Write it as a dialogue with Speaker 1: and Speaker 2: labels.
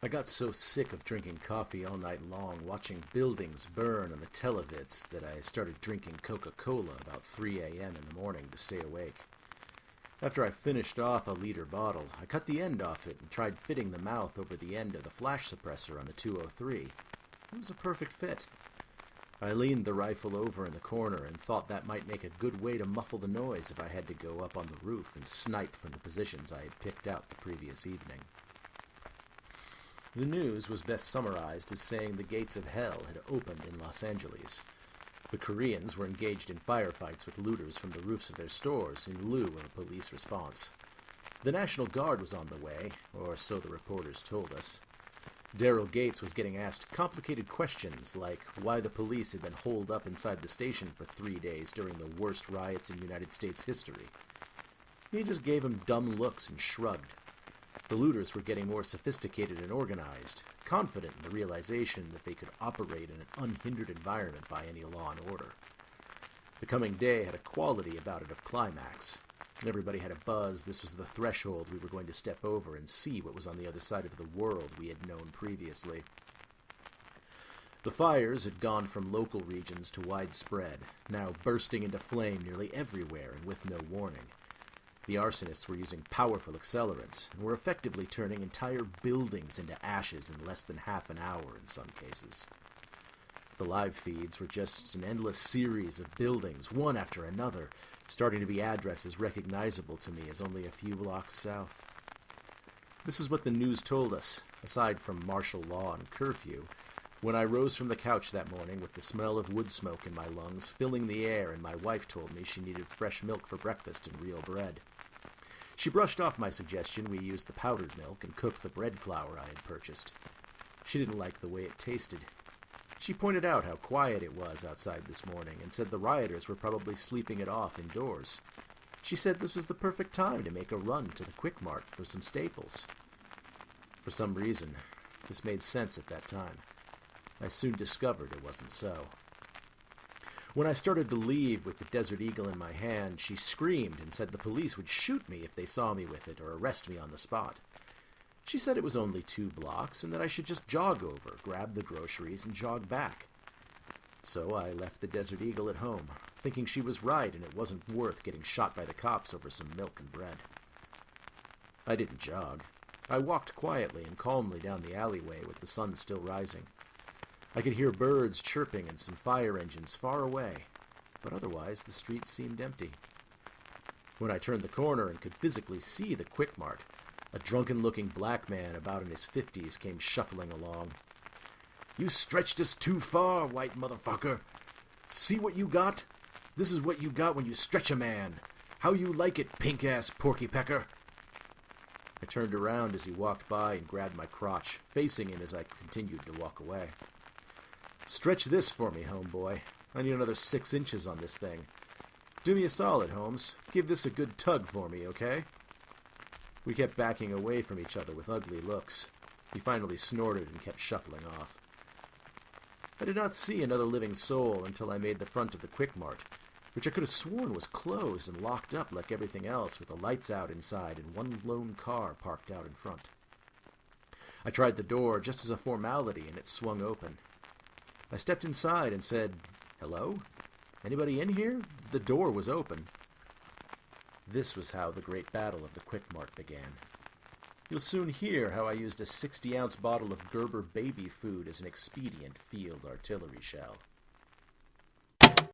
Speaker 1: I got so sick of drinking coffee all night long, watching buildings burn on the televits, that I started drinking Coca-Cola about 3 a.m. in the morning to stay awake. After I finished off a liter bottle, I cut the end off it and tried fitting the mouth over the end of the flash suppressor on the 203. It was a perfect fit. I leaned the rifle over in the corner and thought that might make a good way to muffle the noise if I had to go up on the roof and snipe from the positions I had picked out the previous evening. The news was best summarized as saying the gates of hell had opened in Los Angeles. The Koreans were engaged in firefights with looters from the roofs of their stores in lieu of a police response. The National Guard was on the way, or so the reporters told us. Daryl Gates was getting asked complicated questions like why the police had been holed up inside the station for 3 days during the worst riots in United States history. He just gave him dumb looks and shrugged. The looters were getting more sophisticated and organized, confident in the realization that they could operate in an unhindered environment by any law and order. The coming day had a quality about it of climax. Everybody had a buzz. This was the threshold we were going to step over and see what was on the other side of the world we had known previously. The fires had gone from local regions to widespread, now bursting into flame nearly everywhere and with no warning. The arsonists were using powerful accelerants and were effectively turning entire buildings into ashes in less than half an hour in some cases. The live feeds were just an endless series of buildings, one after another, starting to be addresses recognizable to me as only a few blocks south. This is what the news told us, aside from martial law and curfew, when I rose from the couch that morning with the smell of wood smoke in my lungs filling the air, and my wife told me she needed fresh milk for breakfast and real bread. She brushed off my suggestion we use the powdered milk and cook the bread flour I had purchased. She didn't like the way it tasted. She pointed out how quiet it was outside this morning and said the rioters were probably sleeping it off indoors. She said this was the perfect time to make a run to the Quick Mart for some staples. For some reason, this made sense at that time. I soon discovered it wasn't so. When I started to leave with the Desert Eagle in my hand, she screamed and said the police would shoot me if they saw me with it or arrest me on the spot. She said it was only 2 blocks and that I should just jog over, grab the groceries, and jog back. So I left the Desert Eagle at home, thinking she was right and it wasn't worth getting shot by the cops over some milk and bread. I didn't jog. I walked quietly and calmly down the alleyway with the sun still rising. I could hear birds chirping and some fire engines far away, but otherwise the street seemed empty. When I turned the corner and could physically see the Quick Mart, a drunken-looking black man about in his 50s came shuffling along. "You stretched us too far, white motherfucker. See what you got? This is what you got when you stretch a man. How you like it, pink-ass porky pecker?" I turned around as he walked by and grabbed my crotch, facing him as I continued to walk away. "Stretch this for me, homeboy. I need another 6 inches on this thing. Do me a solid, Holmes. Give this a good tug for me, okay?" We kept backing away from each other with ugly looks. He finally snorted and kept shuffling off. I did not see another living soul until I made the front of the Quick Mart, which I could have sworn was closed and locked up like everything else, with the lights out inside and one lone car parked out in front. I tried the door just as a formality, and it swung open. I stepped inside and said, "Hello? Anybody in here?" The door was open. This was how the great battle of the Quick Mart began. You'll soon hear how I used a 60-ounce bottle of Gerber baby food as an expedient field artillery shell.